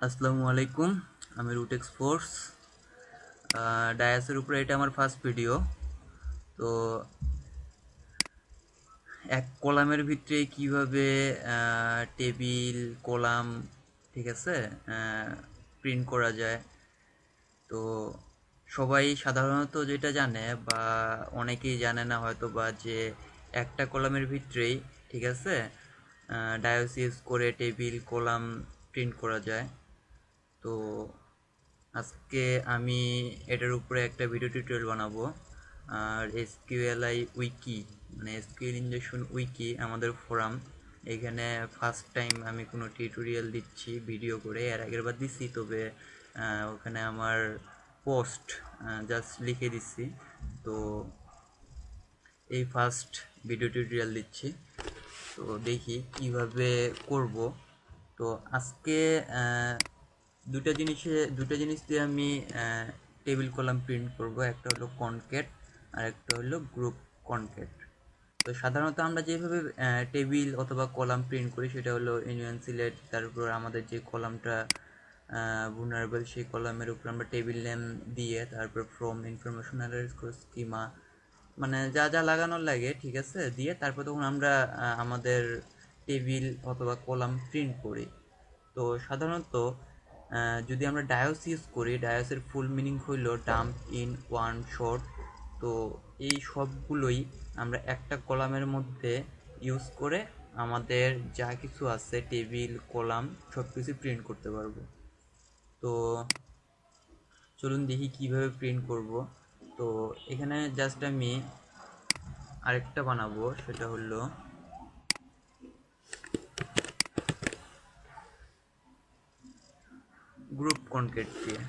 আসসালামু আলাইকুম। আমি রুটেক্স ফোর্স ডায়াসের উপরে এটা আমার ফার্স্ট ভিডিও। তো এক কলামের ভিতরে কিভাবে টেবিল কলাম, ঠিক আছে, প্রিন্ট করা যায়। তো সবাই সাধারণত যেটা জানে বা অনেকেই জানে না হয়তো, বা যে একটা কলামের ভিতরেই, ঠিক আছে, ডায়োস ইউজ করে টেবিল কলাম প্রিন্ট করা যায়। তো আজকে আমি এটার উপরে একটা ভিডিও টিউটোরিয়াল বানাবো। আর এসকিউএলআই উইকি, মানে এসকিউএল ইনজেকশন উইকি আমাদের ফোরাম, এখানে ফার্স্ট টাইম আমি কোনো টিউটোরিয়াল দিচ্ছি ভিডিও করে। এর আগের বার দিছি, তবে ওখানে আমার পোস্ট জাস্ট লিখে দিচ্ছি। তো এই ফার্স্ট ভিডিও টিউটোরিয়াল দিচ্ছি, তো দেখি কিভাবে করব। তো আজকে দুটা জিনিস দিয়ে আমি টেবিল কলাম প্রিন্ট করব। একটা হলো কনক্যাট আর একটা হলো গ্রুপ কনক্যাট। তো সাধারণত আমরা যেভাবে টেবিল অথবা কলাম প্রিন্ট করি সেটা হলো ইউনিয়ন সিলেক্ট, তারপর আমাদের যে কলামটা vulnerable সেই কলামের উপর আমরা টেবিল নেম দিয়ে, তারপর ফ্রম ইনফরমেশন স্কিমা, মানে যা যা লাগানোর লাগে, ঠিক আছে, দিয়ে তারপর তখন আমরা আমাদের টেবিল অথবা কলাম প্রিন্ট করি। তো সাধারণত যদি আমরা ডায়োস ইউজ করি, ডায়োসের ফুল মিনিং হইল ডাম্প ইন ওয়ান শট। তো এই সবগুলোই আমরা একটা কলামের মধ্যে ইউজ করে আমাদের যা কিছু আছে টেবিল কলাম সব কিছু প্রিন্ট করতে পারবো। তো চলুন দেখি কিভাবে প্রিন্ট করব। তো এখানে জাস্ট আমি আরেকটা বানাবো, সেটা হলো গ্রুপ কনক্যাট দিয়ে।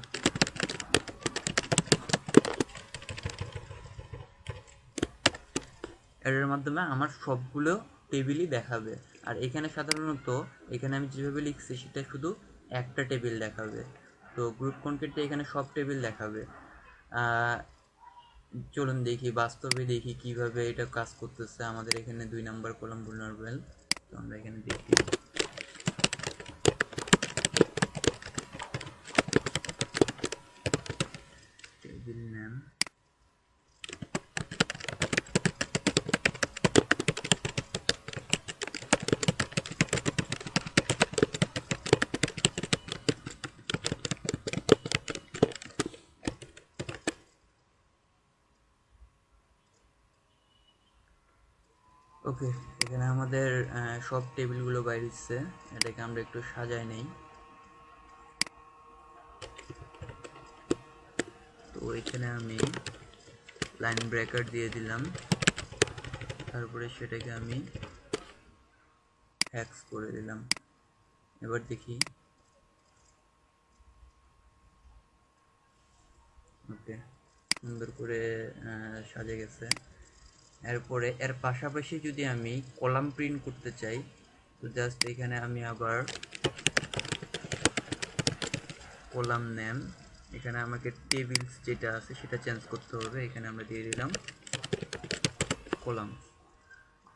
এর মাধ্যমে আমার সবগুলো টেবিলই দেখাবে। আর এখানে সাধারণত এখানে আমি যেভাবে লিখছি সেটা শুধু একটা টেবিল দেখাবে। তো গ্রুপ কনক্যাটে এখানে সব টেবিল দেখাবে। চলুন দেখি, বাস্তবে দেখি কিভাবে এটা কাজ করতেছে। আমাদের এখানে 2 নাম্বার কলাম vulnerable। তো আমরা এখানে দেখি টেবিল নেম। ওকে, এখানে আমাদের সব টেবিলগুলো বাইরেছে। এটাকে আমরা একটু সাজাই নেই। তো এখানে আমি লাইন ব্রেকার দিয়ে দিলাম, তারপরে সেটাকে আমি হ্যাক্স করে দিলাম। এবার দেখি। ওকে, সুন্দর করে সাজে গেছে। এরপরে এর পাশাপাশি যদি আমি কলাম প্রিন্ট করতে চাই, তো জাস্ট এখানে আমি আবার কলাম নেম, এখানে আমাকে টেবিলস যেটা আছে সেটা চেঞ্জ করতে হবে। এখানে আমরা দিয়ে দিলাম কলাম।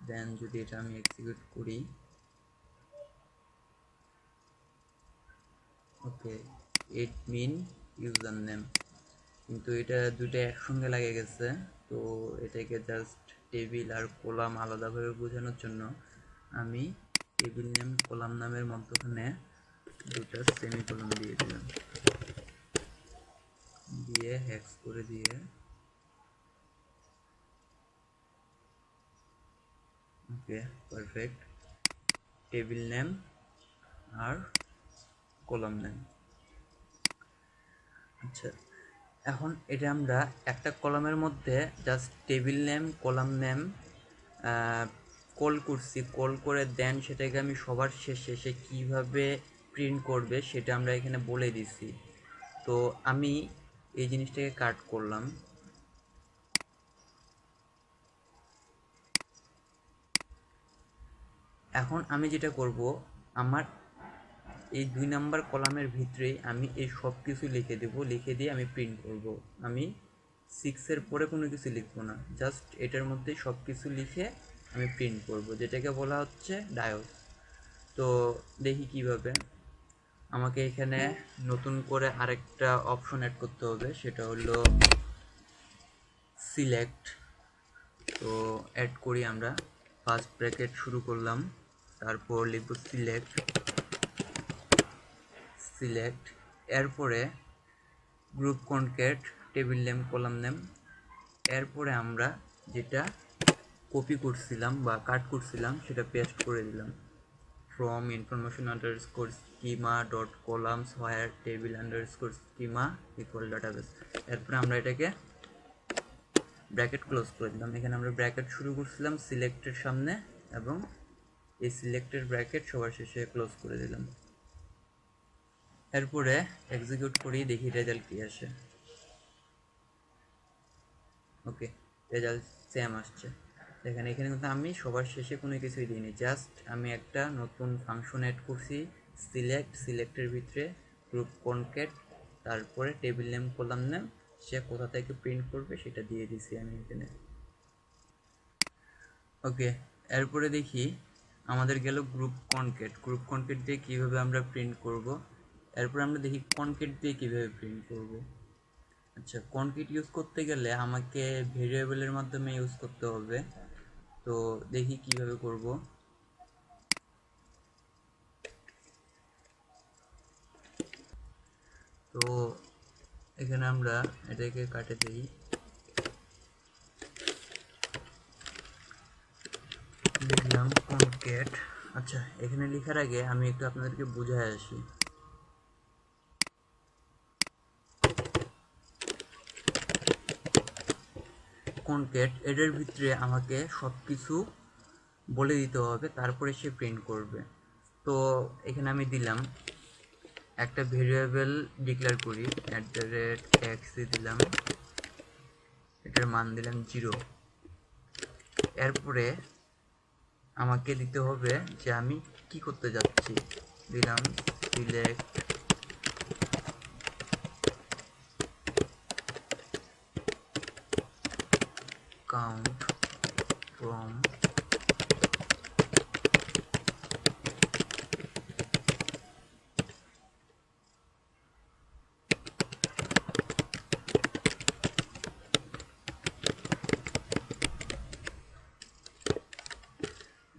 দেন যদি এটা আমি এক্সিকিউট করি, ওকে, ইট মিন ইউজার নেম, কিন্তু এটা দুটো একসঙ্গে লাগে গেছে। তো এটাকে জাস্ট টেবিল আর কলাম আলাদাভাবে বোঝানোর জন্য আমি টেবিল নেম কলাম নামের মধ্যখানে দুটো সেমিকোলন দিয়ে দিলাম, দিয়ে হ্যাক্স করে দিয়ে ওকে, পারফেক্ট। টেবিল নেম আর কলাম নেম। আচ্ছা, এখন এটা আমরা একটা কলামের মধ্যে just table name column name call করছি, কল করে দেন সেটাকে আমি সবার শেষে সে কীভাবে প্রিন্ট করবে সেটা আমরা এখানে বলে দিছি। তো আমি এই জিনিসটাকে কাট করলাম। এখন আমি যেটা করব, আমার এই 2 নাম্বার কলামের ভিতরেই আমি এই সব কিছু লিখে দেব, লিখে দিয়ে আমি প্রিন্ট করব। আমি 6-এর পরে কোনো কিছু লিখবো না, জাস্ট এটার মধ্যে সব কিছু লিখে আমি প্রিন্ট করব, যেটাকে বলা হচ্ছে ডায়োস। তো দেখি কিভাবে। আমাকে এখানে নতুন করে আরেকটা অপশন অ্যাড করতে হবে, সেটা হলো সিলেক্ট। তো অ্যাড করি আমরা, ফার্স্ট ব্র্যাকেট শুরু করলাম, তারপর লিখব সিলেক্ট। এরপরে group concat, table name, column name. এরপরে আমরা যেটা কপি করছিলাম বা কাট করছিলাম সেটা পেস্ট করে দিলাম, from information underscore schema dot columns where table underscore schema equal database। এরপরে আমরা এটাকে ব্র্যাকেট ক্লোজ করে দিলাম। এখানে আমরা ব্র্যাকেট শুরু করছিলাম সিলেক্টের সামনে, এবং এই সিলেক্টের ব্র্যাকেট সবার শেষে ক্লোজ করে দিলাম। এরপরে এক্সিকিউট করি, দেখি রেজাল্ট কি আসে। ওকে, রেজাল্ট সেম আসছে। দেখেন এখানে কিন্তু আমি সবার শেষে কোনো কিছুই দিইনি, জাস্ট আমি একটা নতুন ফাংশন অ্যাড করছি, সিলেক্টের ভিতরে গ্রুপ কনক্যাট, তারপরে টেবিল নেম, কলাম নেম, সে কোথা থেকে প্রিন্ট করবে সেটা দিয়ে দিছি আমি এখানে। ওকে, এরপরে দেখি আমাদের গেল গ্রুপ কনক্যাট দিয়ে কীভাবে আমরা প্রিন্ট করব। এরপরে আমরা দেখি কনক্যাট দিয়ে কীভাবে প্রিন্ট করব। আচ্ছা, কনক্যাট ইউজ করতে গেলে আমাকে ভেরিয়েবলের মাধ্যমে ইউজ করতে হবে। তো দেখি কিভাবে করব। তো এখানে আমরা এটাকে কাটে দিই, লিখলাম কনক্যাট। আচ্ছা, এখানে লেখার আগে আমি একটু আপনাদেরকে বুঝায় আসি। কনক্যাট এটার ভিতরে আমাকে সব কিছু বলে দিতে হবে, তারপরে সে প্রিন্ট করবে। তো এখানে আমি দিলাম একটা ভেরিয়েবল ডিক্লেয়ার করি, @x দিলাম, এটার মান দিলাম 0। এরপরে আমাকে দিতে হবে যে আমি কি করতে যাচ্ছি, দিলাম সিলেক্ট কাউন্ট ফ্রম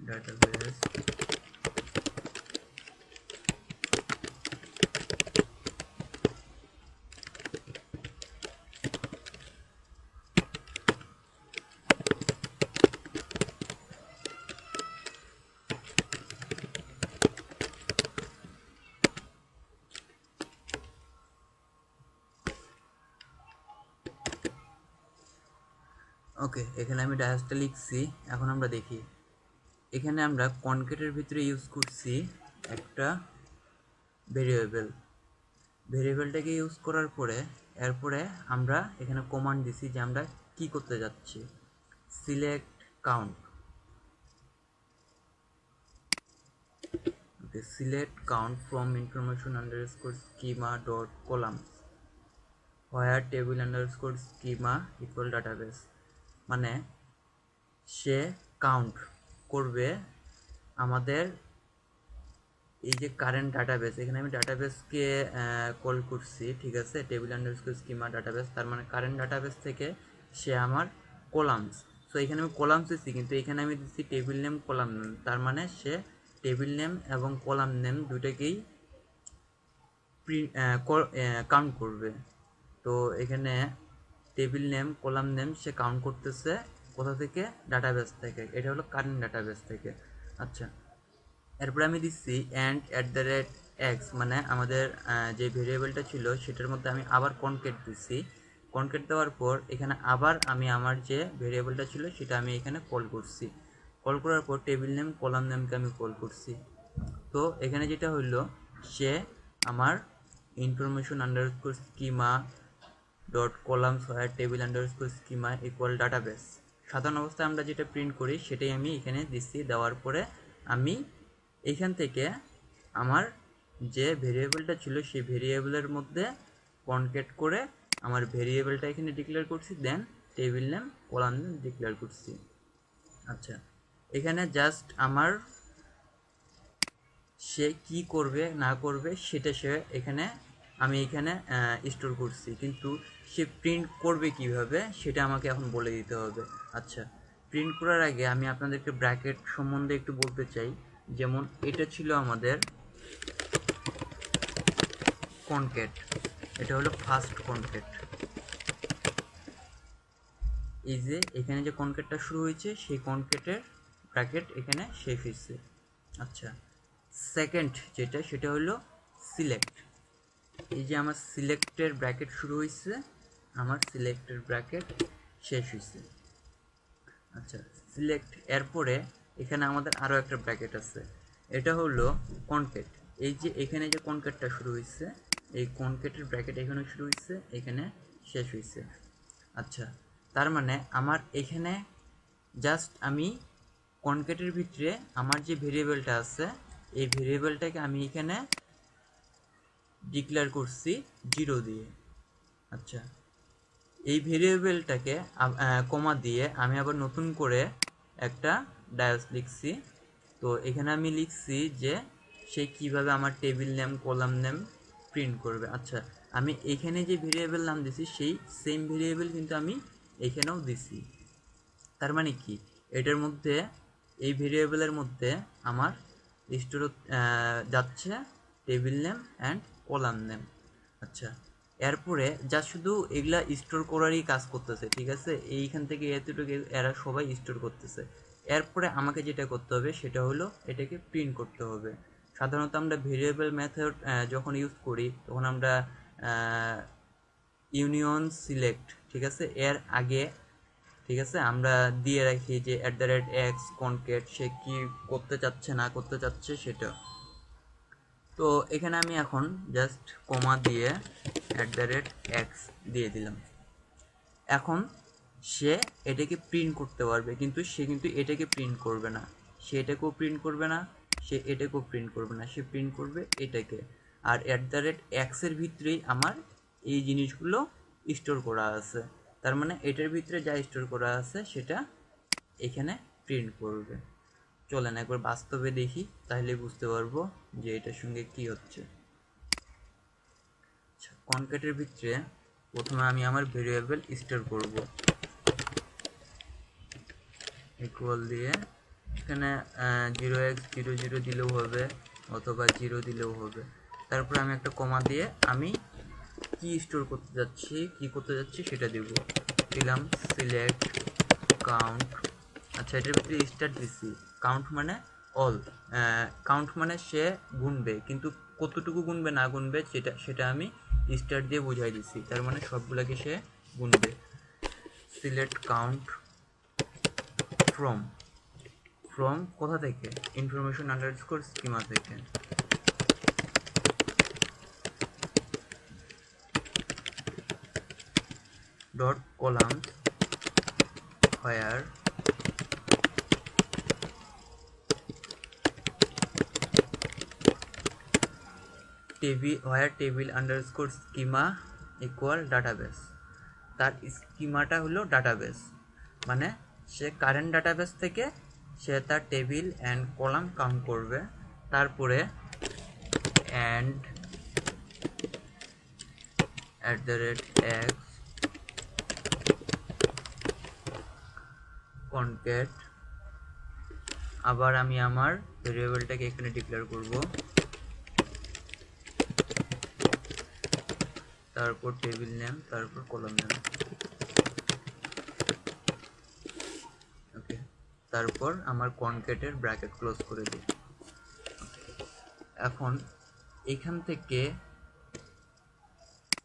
database। ওকে, এখানে আমি ডায়াসটা লিখছি। এখন আমরা দেখি, এখানে আমরা কনক্যাটের ভিতরে ইউজ করছি একটা ভেরিয়েবলটাকে ইউজ করার পরে এরপরে আমরা এখানে কমান্ড দিছি যে আমরা কি করতে যাচ্ছি, select count. Okay, select count from information underscore schema dot columns where table underscore schema equal database. মানে সে কাউন্ট করবে আমাদের এই যে কারেন্ট ডাটাবেস, এখানে আমি ডাটাবেসকে কল করছি, ঠিক আছে, টেবিল আন্ডারস্কোর স্কিমা ডাটাবেস, তার মানে কারেন্ট ডাটাবেস থেকে সে আমার কলামস। সো এখানে আমি কলামস দিচ্ছি, কিন্তু এখানে আমি দিচ্ছি টেবিল নেম, কলাম নেম, তার মানে সে টেবিল নেম এবং কলাম নেম দুটোকেই কাউন্ট করবে। তো এখানে টেবিল নেম, কলাম নেম সে কাউন্ট করতেছে কোথা থেকে, ডাটাবেস থেকে, এটা হলো কারেন্ট ডাটাবেস থেকে। আচ্ছা, এরপরে আমি দিচ্ছি $x, মানে আমাদের যে ভেরিয়েবলটা ছিল সেটার মধ্যে আমি আবার কনক্যাট দিচ্ছি। কনক্যাট দেওয়ার পর এখানে আবার আমি আমার যে ভেরিয়েবলটা ছিল সেটা আমি এখানে কল করছি। কল করার পর টেবিল নেম, কলাম নেমকে আমি কল করছি। তো এখানে যেটা হইলো, সে আমার information underscore schema dot columns where table underscore schema equal database, সাধারণ অবস্থায় আমরা যেটা প্রিন্ট করি সেটাই আমি এখানে দিচ্ছি। দেওয়ার পরে আমি এইখান থেকে আমার যে ভেরিয়েবলটা ছিল সেই ভেরিয়েবলের মধ্যে কনক্যাট করে আমার ভেরিয়েবলটা এখানে ডিক্লেয়ার করছি, then table name, column name declare করছি। আচ্ছা, এখানে জাস্ট আমার সে কি করবে না করবে সেটা আমি এখানে স্টোর করছি, কিন্তু সে প্রিন্ট করবে কিভাবে সেটা আমাকে এখন বলে দিতে হবে। আচ্ছা, প্রিন্ট করার আগে আমি আপনাদেরকে ব্র্যাকেট সম্বন্ধে একটু বলতে চাই। যেমন এটা ছিল আমাদের কনক্যাট, এটা হলো ফার্স্ট কনক্যাট। এই যে এখানে যে কনক্যাটটা শুরু হয়েছে সেই কনক্যাটের ব্র্যাকেট এখানে শেষ হয়েছে। আচ্ছা, সেকেন্ড যেটা সেটা হলো সিলেক্ট। এই যে আমার সিলেক্টের ব্র্যাকেট শুরু হয়েছে, আমার সিলেক্টের ব্র্যাকেট শেষ হয়েছে। আচ্ছা, সিলেক্ট এরপরে এখানে আমাদের আরও একটা ব্র্যাকেট আছে, এটা হলো কনক্যাট। এই যে এখানে যে কনক্যাটটা শুরু হয়েছে, এই কনক্যাটের ব্র্যাকেট এখানে শুরু হয়েছে, এখানে শেষ হয়েছে। আচ্ছা, তার মানে আমার এখানে জাস্ট আমি কনক্যাটের ভিতরে আমার যে ভেরিয়েবলটা আছে এই ভেরিয়েবলটাকে আমি এখানে ডিক্লেয়ার করছি 0 দিয়ে। আচ্ছা, এই ভেরিয়েবলটাকে কমা দিয়ে আমি আবার নতুন করে একটা ডায়োস লিখছি। তো এখানে আমি লিখছি যে সে কিভাবে আমার table name column name print করবে। আচ্ছা, আমি এখানে যে ভেরিয়েবল নাম দিছি সেই সেম ভেরিয়েবল কিন্তু আমি এখানেও দিছি। তার মানে কি, এটার মধ্যে এই ভেরিয়েবলের মধ্যে আমার স্টোর যাচ্ছে table name and column name. আচ্ছা, এরপরে যা শুধু এগুলা স্টোর করারই কাজ করতেছে, ঠিক আছে, এইখান থেকে এতটুকু এরা সবাই স্টোর করতেছে। এরপরে আমাকে যেটা করতে হবে সেটা হলো এটাকে প্রিন্ট করতে হবে। সাধারণত আমরা ভেরিয়েবল মেথড যখন ইউজ করি তখন আমরা ইউনিয়ন সিলেক্ট, ঠিক আছে, এর আগে, ঠিক আছে, আমরা দিয়ে রাখি যে @x কনক্যাট সে কি করতে চাচ্ছে না করতে চাচ্ছে সেটা। তো এখানে আমি এখন জাস্ট কমা দিয়ে @x দিয়ে দিলাম। এখন সে এটাকে প্রিন্ট করতে পারবে, কিন্তু সে কিন্তু এটাকে প্রিন্ট করবে না, সে এটাকেও প্রিন্ট করবে না, সে এটাকেও প্রিন্ট করবে না, সে প্রিন্ট করবে এটাকে। আর @x এর ভিতরেই আমার এই জিনিসগুলো স্টোর করা আছে। তার মানে এটার ভিতরে যা স্টোর করা আছে সেটা এখানে প্রিন্ট করবে। চলেন একবার বাস্তবে দেখি, তাহলে বুঝতে পারবো যে এটার সঙ্গে কি হচ্ছে। আচ্ছা, কনক্যাটের ভিতরে প্রথমে আমি আমার ভেরিয়েবল স্টোর করব, ইকুয়াল দিয়ে এখানে 0x00 দিলেও হবে অথবা 0 দিলেও হবে। তারপরে আমি একটা কমা দিয়ে আমি কি স্টোর করতে যাচ্ছি, কি করতে যাচ্ছি সেটা দেব, দিলাম সিলেক্ট কাউন্ট। আচ্ছা, এটার ভিতরে স্টার্ট দিচ্ছি, কাউন্ট মানে অল, কাউন্ট মানে সে গুনবে, কিন্তু কতটুকু গুনবে না গুনবে সেটা আমি স্টার্ট দিয়ে বুঝাই দিচ্ছি, তার মানে সবগুলোকে সে গুনবে। সিলেক্ট কাউন্ট ফ্রম, ফ্রম কোথা থেকে, ইনফরমেশন আন্ডারস্কোর স্কিমা থেকে। Dot column where table underscore schema equal database. তার স্কিমাটা হলো ডাটাবেস, মানে সে কারেন্ট ডাটাবেস থেকে সে তার টেবিল অ্যান্ড কলাম কাউন্ট করবে। তারপরে অ্যান্ড @x কনক্যাট, আবার আমি আমার ভেরিয়েবলটাকে এখানে ডিক্লেয়ার করব, তারপর টেবিল নেম, তারপর কলাম নেম। ওকে, তারপর আমার কনক্যাটের ব্র্যাকেট ক্লোজ করে দিই। এখন এখান থেকে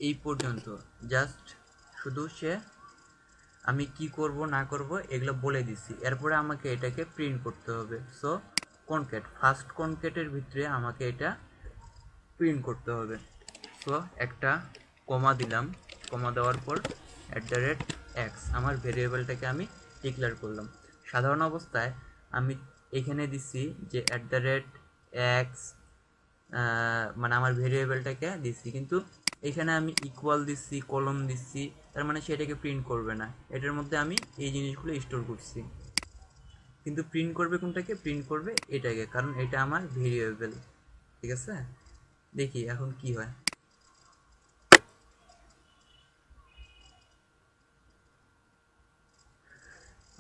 এই পর্যন্ত জাস্ট শুধু সে আমি কি করব না করব এগুলো বলে দিছি, এরপরে আমাকে এটাকে প্রিন্ট করতে হবে। সো কনক্যাট, ফার্স্ট কনক্যাটের ভিতরে আমাকে এটা প্রিন্ট করতে হবে। সো একটা কমা দিলাম, কমা দেওয়ার পর @x আমার ভেরিয়েবলটাকে আমি ডিক্লেয়ার করলাম। সাধারণ অবস্থায় আমি এখানে দিছি যে @x মানে আমার ভেরিয়েবলটাকে দিচ্ছি, কিন্তু এখানে আমি ইকুয়াল দিচ্ছি, কলম দিচ্ছি, তার মানে সেটাকে প্রিন্ট করবে না, এটার মধ্যে আমি এই জিনিসগুলো স্টোর করছি। কিন্তু প্রিন্ট করবে কোনটাকে, প্রিন্ট করবে এটাকে, কারণ এটা আমার ভেরিয়েবল। ঠিক আছে, দেখি এখন কি হয়।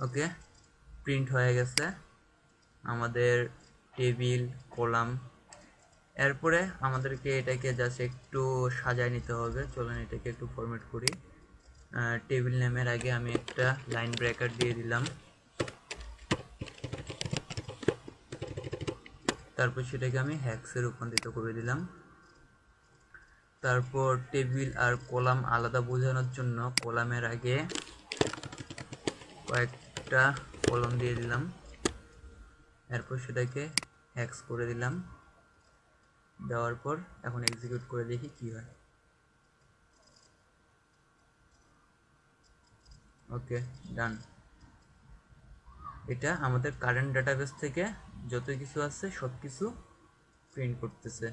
ওকে, প্রিন্ট হয়ে গেছে আমাদের টেবিল কলাম। এরপরে আমাদেরকে এটাকে জাস্ট একটু সাজায় নিতে হবে। চলুন এটাকে একটু ফরম্যাট করি। টেবিল নেমের আগে আমি একটা লাইন ব্রেকার দিয়ে দিলাম, তারপর সেটাকে আমি হ্যাক্সে রূপান্তরিত করে দিলাম। তারপর টেবিল আর কলাম আলাদা বোঝানোর জন্য কলামের আগে কয়েকটা কলম দিয়ে দিলাম, এরপর সেটাকে হ্যাক্স করে দিলাম। দেওয়ার পর এখন এক্সিকিউট করে দেখি কি হয়। ওকে, ডান। এটা আমাদের কারেন্ট ডাটাবেস থেকে যত কিছু আছে সব কিছু প্রিন্ট করতেছে।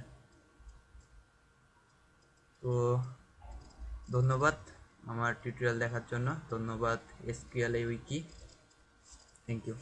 তো ধন্যবাদ আমার টিউটোরিয়াল দেখার জন্য। ধন্যবাদ SQL উইকি। Thank you.